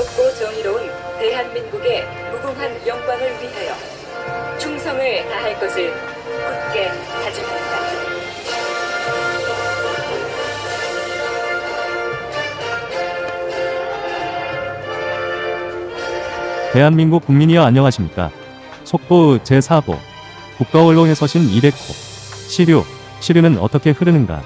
자유롭고 정의로운 대한민국의 무궁한 영광을 위하여 충성을 다할 것을 굳게 다짐합니다. 대한민국 국민이여 안녕하십니까. 속보 제4보 국가언론의 서신 200호 시류는 어떻게 흐르는가.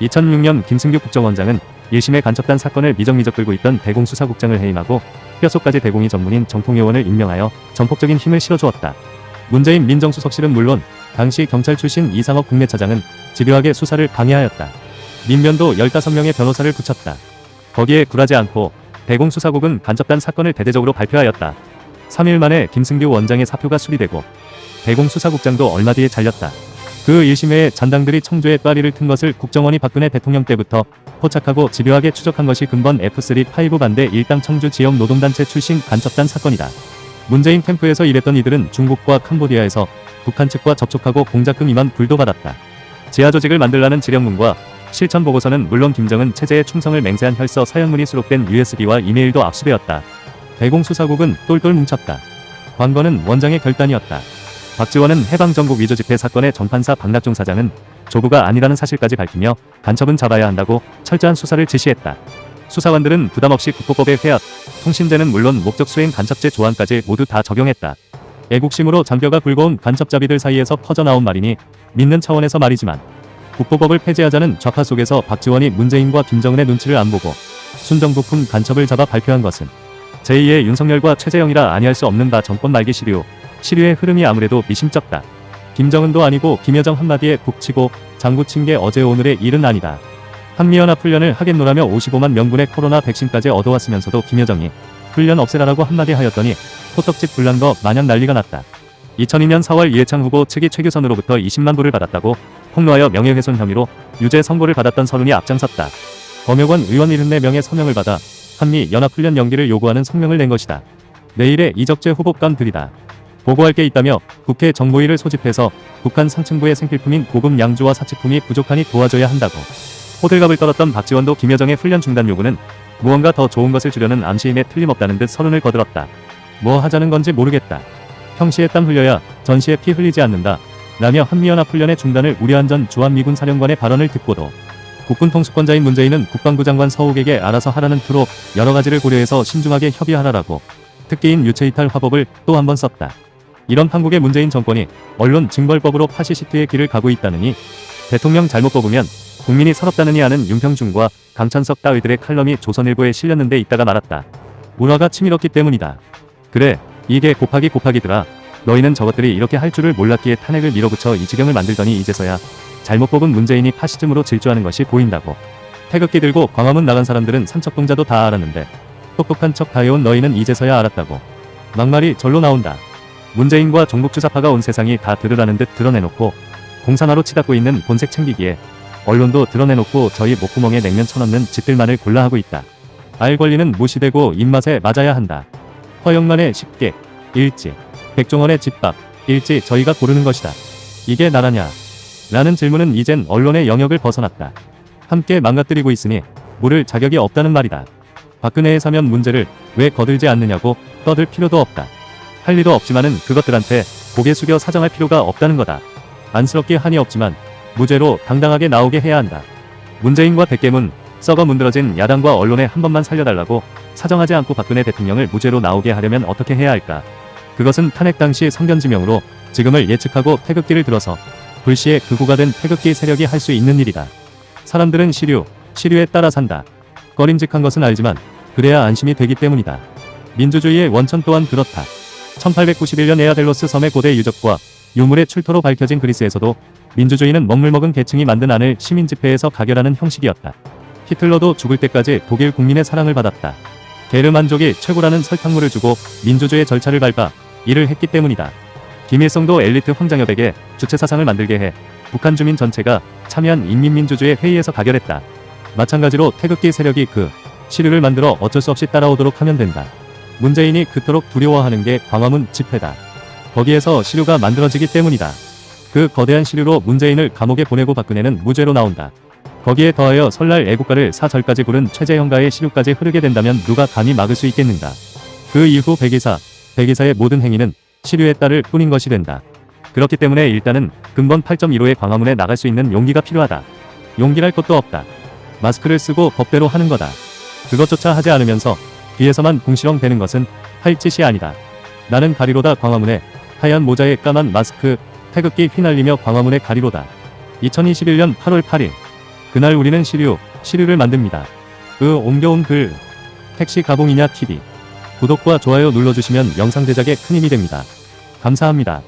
2006년 김승규 국정원장은 1심의 간첩단 사건을 미적미적 끌고 있던 대공수사국장을 해임하고 뼛속까지 대공이 전문인 정통요원을 임명하여 전폭적인 힘을 실어주었다. 문재인 민정수석실은 물론 당시 경찰 출신 이상업 국내차장은 집요하게 수사를 방해하였다. 민변도 15명의 변호사를 붙였다. 거기에 굴하지 않고 대공수사국은 간첩단 사건을 대대적으로 발표하였다. 3일 만에 김승규 원장의 사표가 수리되고 대공수사국장도 얼마 뒤에 잘렸다. 그 1심회에 잔당들이 청주에 빠리를 튼 것을 국정원이 박근혜 대통령 때부터 포착하고 집요하게 추적한 것이 근본 F3-5 반대 일당 청주 지역 노동단체 출신 간첩단 사건이다. 문재인 캠프에서 일했던 이들은 중국과 캄보디아에서 북한 측과 접촉하고 공작금 2만 불도 받았다. 지하 조직을 만들라는 지령문과 실천 보고서는 물론 김정은 체제에 충성을 맹세한 혈서 서yan문이 수록된 USB와 이메일도 압수되었다. 대공수사국은 똘똘 뭉쳤다. 관건은 원장의 결단이었다. 박지원은 해방전국 위조 집회 사건의 정판사 박낙종 사장은 조부가 아니라는 사실까지 밝히며 간첩은 잡아야 한다고 철저한 수사를 지시했다. 수사관들은 부담없이 국보법의 회합, 통신제는 물론 목적 수행 간첩제 조항까지 모두 다 적용했다. 애국심으로 장뼈가 굵어온 간첩잡이들 사이에서 퍼져나온 말이니 믿는 차원에서 말이지만 국보법을 폐지하자는 좌파 속에서 박지원이 문재인과 김정은의 눈치를 안 보고 순정부품 간첩을 잡아 발표한 것은 제2의 윤석열과 최재형이라 아니할 수 없는 바 정권 말기 시류의 흐름이 아무래도 미심쩍다. 김정은도 아니고 김여정 한마디에 북치고 장구친 게 어제 오늘의 일은 아니다. 한미연합훈련을 하겠노라며 55만 명분의 코로나 백신까지 얻어왔으면서도 김여정이 훈련 없애라라고 한마디 하였더니 호떡집 불난 거 마냥 난리가 났다. 2002년 4월 이해창 후보 측이 최규선으로부터 20만 불을 받았다고 폭로하여 명예훼손 혐의로 유죄 선고를 받았던 서른이 앞장섰다. 검역원 의원 74명의 서명을 받아 한미연합훈련 연기를 요구하는 성명을 낸 것이다. 내일의 이적재 후보감들이다. 보고할 게 있다며 국회 정보위를 소집해서 북한 상층부의 생필품인 고급 양주와 사치품이 부족하니 도와줘야 한다고. 호들갑을 떨었던 박지원도 김여정의 훈련 중단 요구는 무언가 더 좋은 것을 주려는 암시임에 틀림없다는 듯 서른을 거들었다. 뭐 하자는 건지 모르겠다. 평시에 땀 흘려야 전시에 피 흘리지 않는다. 라며 한미연합훈련의 중단을 우려한 전 주한미군 사령관의 발언을 듣고도 국군 통수권자인 문재인은 국방부 장관 서욱에게 알아서 하라는 투로 여러 가지를 고려해서 신중하게 협의하라라고 특기인 유체이탈 화법을 또 한 번 썼다. 이런 판국의 문재인 정권이 언론 징벌법으로 파시시트의 길을 가고 있다느니 대통령 잘못 뽑으면 국민이 서럽다느니 하는 윤평중과 강찬석 따위들의 칼럼이 조선일보에 실렸는데 있다가 말았다. 우화가 치밀었기 때문이다. 그래, 이게 곱하기더라. 너희는 저것들이 이렇게 할 줄을 몰랐기에 탄핵을 밀어붙여 이 지경을 만들더니 이제서야 잘못 뽑은 문재인이 파시즘으로 질주하는 것이 보인다고. 태극기 들고 광화문 나간 사람들은 삼척동자도 다 알았는데 똑똑한 척 다 해온 너희는 이제서야 알았다고. 막말이 절로 나온다. 문재인과 종북주사파가 온 세상이 다 들으라는 듯 드러내놓고 공산화로 치닫고 있는 본색 챙기기에 언론도 드러내놓고 저희 목구멍에 냉면 쳐넣는 짓들만을 골라 하고 있다. 알 권리는 무시되고 입맛에 맞아야 한다. 허영만의 식객, 일지, 백종원의 집밥, 일지 저희가 고르는 것이다. 이게 나라냐? 라는 질문은 이젠 언론의 영역을 벗어났다. 함께 망가뜨리고 있으니 물을 자격이 없다는 말이다. 박근혜의 사면 문제를 왜 거들지 않느냐고 떠들 필요도 없다. 할 리도 없지만은 그것들한테 고개 숙여 사정할 필요가 없다는 거다. 안쓰럽기 한이 없지만 무죄로 당당하게 나오게 해야 한다. 문재인과 백개문 썩어 문드러진 야당과 언론에 한 번만 살려달라고 사정하지 않고 박근혜 대통령을 무죄로 나오게 하려면 어떻게 해야 할까? 그것은 탄핵 당시 성견지명으로 지금을 예측하고 태극기를 들어서 불시에 극우가 된 태극기 세력이 할 수 있는 일이다. 사람들은 시류에 따라 산다. 꺼림직한 것은 알지만 그래야 안심이 되기 때문이다. 민주주의의 원천 또한 그렇다. 1891년 에아델로스 섬의 고대 유적과 유물의 출토로 밝혀진 그리스에서도 민주주의는 먹물먹은 계층이 만든 안을 시민집회에서 가결하는 형식이었다. 히틀러도 죽을 때까지 독일 국민의 사랑을 받았다. 게르만족이 최고라는 설탕물을 주고 민주주의 절차를 밟아 일을 했기 때문이다. 김일성도 엘리트 황장엽에게 주체 사상을 만들게 해 북한 주민 전체가 참여한 인민민주주의 회의에서 가결했다. 마찬가지로 태극기 세력이 그 시류를 만들어 어쩔 수 없이 따라오도록 하면 된다. 문재인이 그토록 두려워하는 게 광화문 집회다. 거기에서 시류가 만들어지기 때문이다. 그 거대한 시류로 문재인을 감옥에 보내고 박근혜는 무죄로 나온다. 거기에 더하여 설날 애국가를 사절까지 부른 최재형가의 시류까지 흐르게 된다면 누가 감히 막을 수 있겠는가. 그 이후 백이사의 모든 행위는 시류에 따를 뿐인 것이 된다. 그렇기 때문에 일단은 근본 8.15의 광화문에 나갈 수 있는 용기가 필요하다. 용기랄 것도 없다. 마스크를 쓰고 법대로 하는 거다. 그것조차 하지 않으면서 뒤에서만 궁시렁 대는 것은 할 짓이 아니다. 나는 가리로다 광화문에 하얀 모자에 까만 마스크, 태극기 휘날리며 광화문에 가리로다. 2021년 8월 8일. 그날 우리는 시류를 만듭니다. 옮겨온 글. 택시 가봉이냐 TV. 구독과 좋아요 눌러주시면 영상 제작에 큰 힘이 됩니다. 감사합니다.